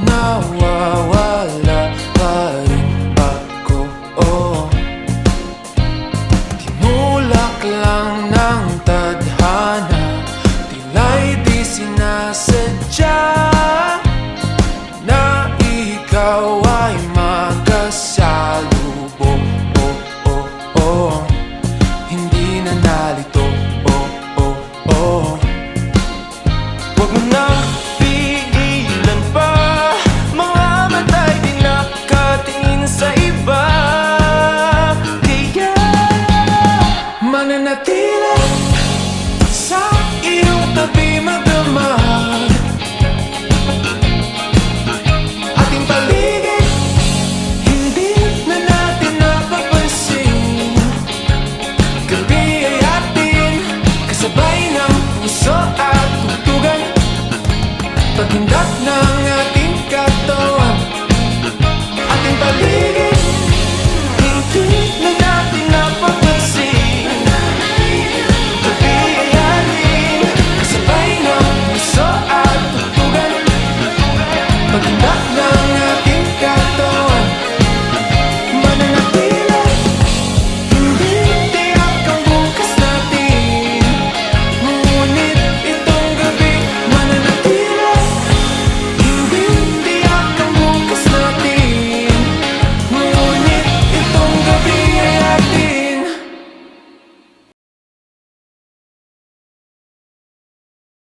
nawawala pa rin ako. Tinulak lang ng tadhana, tila'y di sinasadya na ikaw ay magkasalubong. Hindi na nalito. Huwag mo na pigilan pa, mga mata'y di nakatingin sa iba. Kaya mananatili sa iyong tabi magdamag, ating paligid hindi na natin napapansin. Gabi ay atin kasabay ng puso at tugtugan, paghindak ng ating katawan. Ating paligid hindi na natin napapansin. Gabi ay atin kasabay ng puso at tugtugan, paghindak